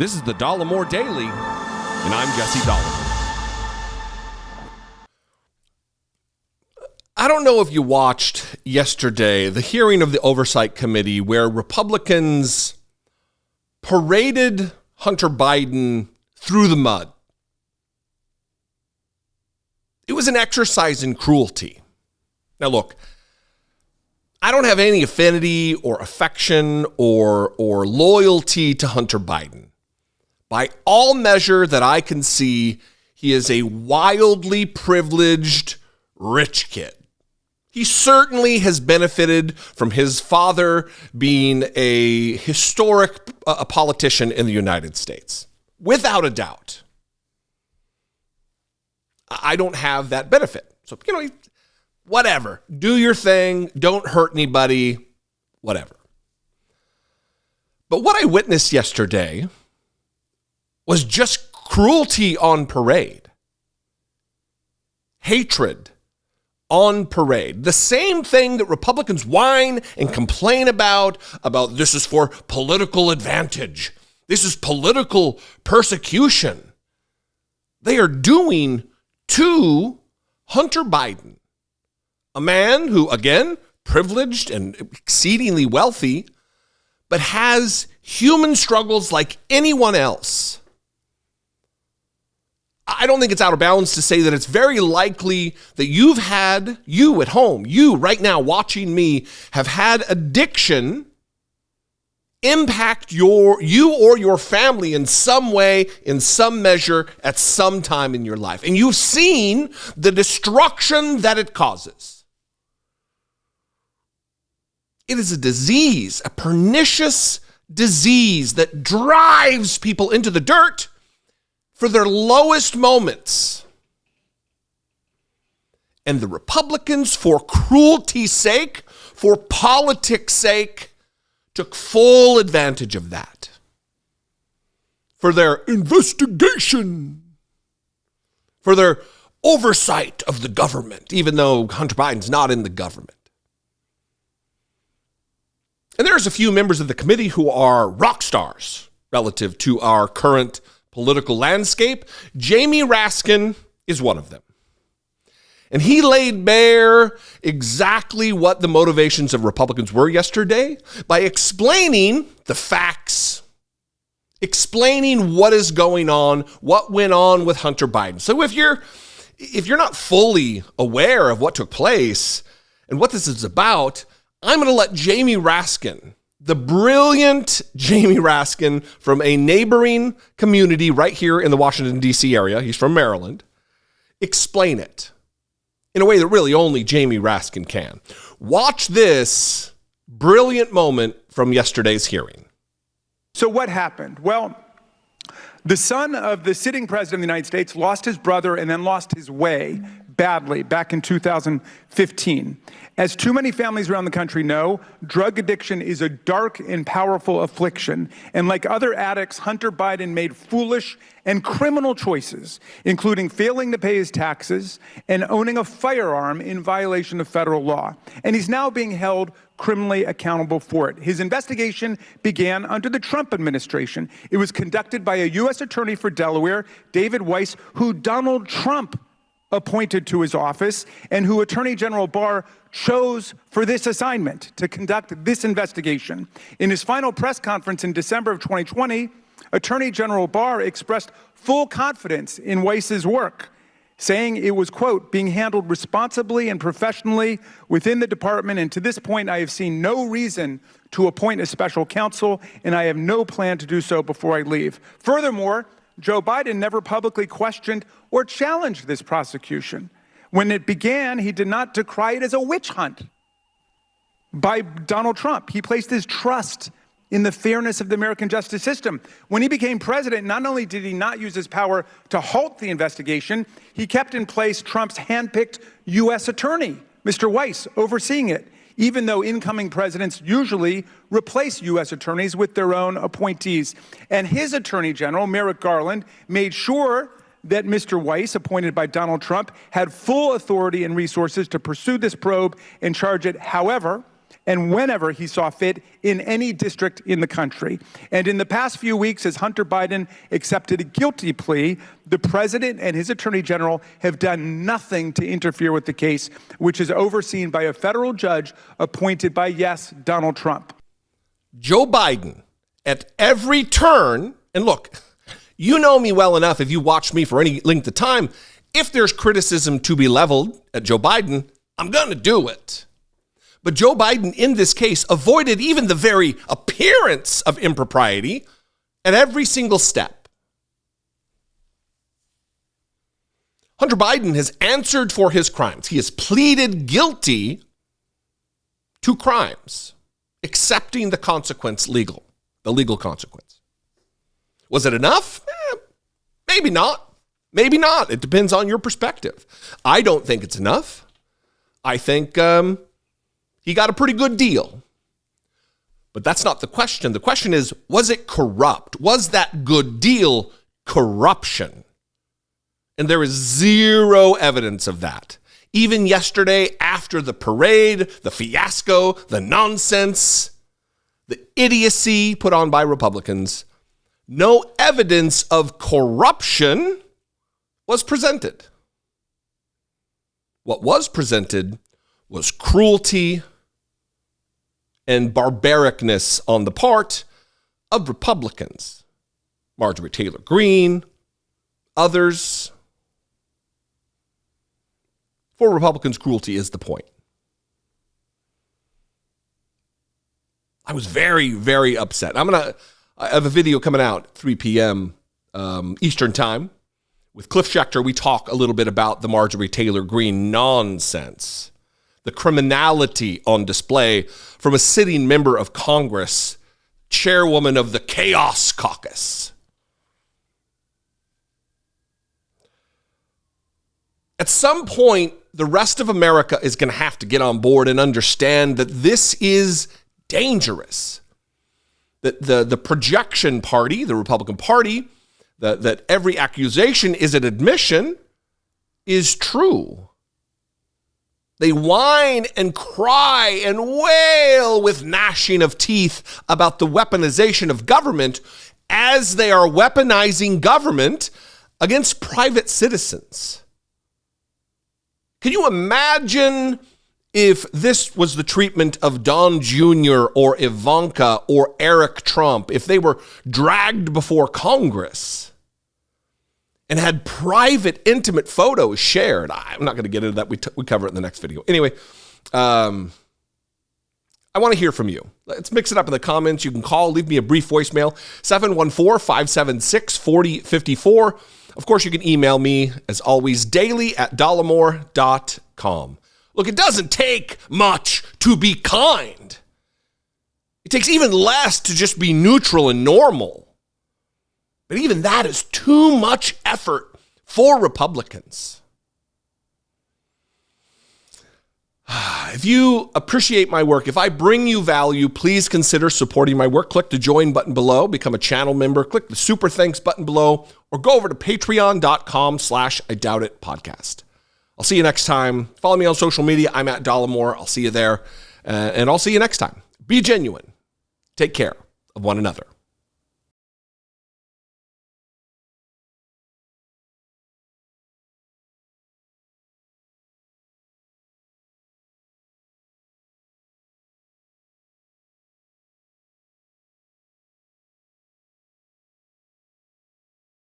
This is the Dollemore Daily, and I'm Jesse Dollemore. I don't know if you watched yesterday the hearing of the Oversight Committee where Republicans paraded Hunter Biden through the mud. It was an exercise in cruelty. Now look, I don't have any affinity or affection or loyalty to Hunter Biden. By all measure that I can see, he is a wildly privileged, rich kid. He certainly has benefited from his father being a historic politician in the United States, without a doubt. I don't have that benefit. So, whatever. Do your thing. Don't hurt anybody. Whatever. But what I witnessed yesterday was just cruelty on parade. Hatred on parade. The same thing that Republicans whine and complain about this is for political advantage. This is political persecution. They are doing to Hunter Biden, a man who, again, privileged and exceedingly wealthy, but has human struggles like anyone else. I don't think it's out of bounds to say that it's very likely that you at home, you right now watching me, have had addiction impact you or your family in some way, in some measure, at some time in your life. And you've seen the destruction that it causes. It is a disease, a pernicious disease that drives people into the dirt for their lowest moments. And the Republicans, for cruelty's sake, for politics' sake, took full advantage of that. For their investigation, for their oversight of the government, even though Hunter Biden's not in the government. And there's a few members of the committee who are rock stars relative to our current political landscape. Jamie Raskin is one of them. And he laid bare exactly what the motivations of Republicans were yesterday by explaining the facts, explaining what is going on, what went on with Hunter Biden. So if you're not fully aware of what took place and what this is about, I'm going to let Jamie Raskin, the brilliant Jamie Raskin from a neighboring community right here in the Washington, D.C. area, he's from Maryland, explain it in a way that really only Jamie Raskin can. Watch this brilliant moment from yesterday's hearing. So what happened? Well, the son of the sitting president of the United States lost his brother and then lost his way badly back in 2015. As too many families around the country know, drug addiction is a dark and powerful affliction. And like other addicts, Hunter Biden made foolish and criminal choices, including failing to pay his taxes and owning a firearm in violation of federal law. And he's now being held criminally accountable for it. His investigation began under the Trump administration. It was conducted by a U.S. attorney for Delaware, David Weiss, who Donald Trump appointed to his office and who Attorney General Barr chose for this assignment to conduct this investigation. In his final press conference in December of 2020, Attorney General Barr expressed full confidence in Weiss's work, saying it was, quote, being handled responsibly and professionally within the department, and to this point I have seen no reason to appoint a special counsel, and I have no plan to do so before I leave. Furthermore, Joe Biden never publicly questioned or challenged this prosecution. When it began, he did not decry it as a witch hunt by Donald Trump. He placed his trust in the fairness of the American justice system. When he became president, not only did he not use his power to halt the investigation, he kept in place Trump's handpicked U.S. attorney, Mr. Weiss, overseeing it, even though incoming presidents usually replace U.S. attorneys with their own appointees. And his attorney general, Merrick Garland, made sure that Mr. Weiss, appointed by Donald Trump, had full authority and resources to pursue this probe and charge it. However, and whenever he saw fit in any district in the country. And in the past few weeks, as Hunter Biden accepted a guilty plea, the president and his attorney general have done nothing to interfere with the case, which is overseen by a federal judge appointed by, yes, Donald Trump. Joe Biden, at every turn, and look, you know me well enough if you watch me for any length of time, if there's criticism to be leveled at Joe Biden, I'm going to do it. But Joe Biden, in this case, avoided even the very appearance of impropriety at every single step. Hunter Biden has answered for his crimes. He has pleaded guilty to crimes, accepting the consequence the legal consequence. Was it enough? Maybe not. Maybe not. It depends on your perspective. I don't think it's enough. I think he got a pretty good deal. But that's not the question. The question is, was it corrupt? Was that good deal corruption? And there is zero evidence of that. Even yesterday, after the parade, the fiasco, the nonsense, the idiocy put on by Republicans, no evidence of corruption was presented. What was presented was cruelty and barbaricness on the part of Republicans. Marjorie Taylor Greene, others. For Republicans, cruelty is the point. I was very, very upset. I have a video coming out at 3 p.m. Eastern time. With Cliff Schechter, we talk a little bit about the Marjorie Taylor Greene nonsense, the criminality on display from a sitting member of Congress, chairwoman of the Chaos Caucus. At some point, the rest of America is going to have to get on board and understand that this is dangerous. That the projection party, the Republican Party, that every accusation is an admission is true. They whine and cry and wail with gnashing of teeth about the weaponization of government as they are weaponizing government against private citizens. Can you imagine if this was the treatment of Don Jr. or Ivanka or Eric Trump, if they were dragged before Congress and had private, intimate photos shared? I'm not going to get into that. We cover it in the next video. Anyway, I want to hear from you. Let's mix it up in the comments. You can call, leave me a brief voicemail, 714-576-4054. Of course, you can email me, as always, daily@dollemore.com. Look, it doesn't take much to be kind. It takes even less to just be neutral and normal. But even that is too much effort for Republicans. If you appreciate my work, if I bring you value, please consider supporting my work. Click the join button below, become a channel member, click the super thanks button below, or go over to patreon.com/IDoubtIt podcast. I'll see you next time. Follow me on social media. I'm at Dollemore. I'll see you there. And I'll see you next time. Be genuine. Take care of one another.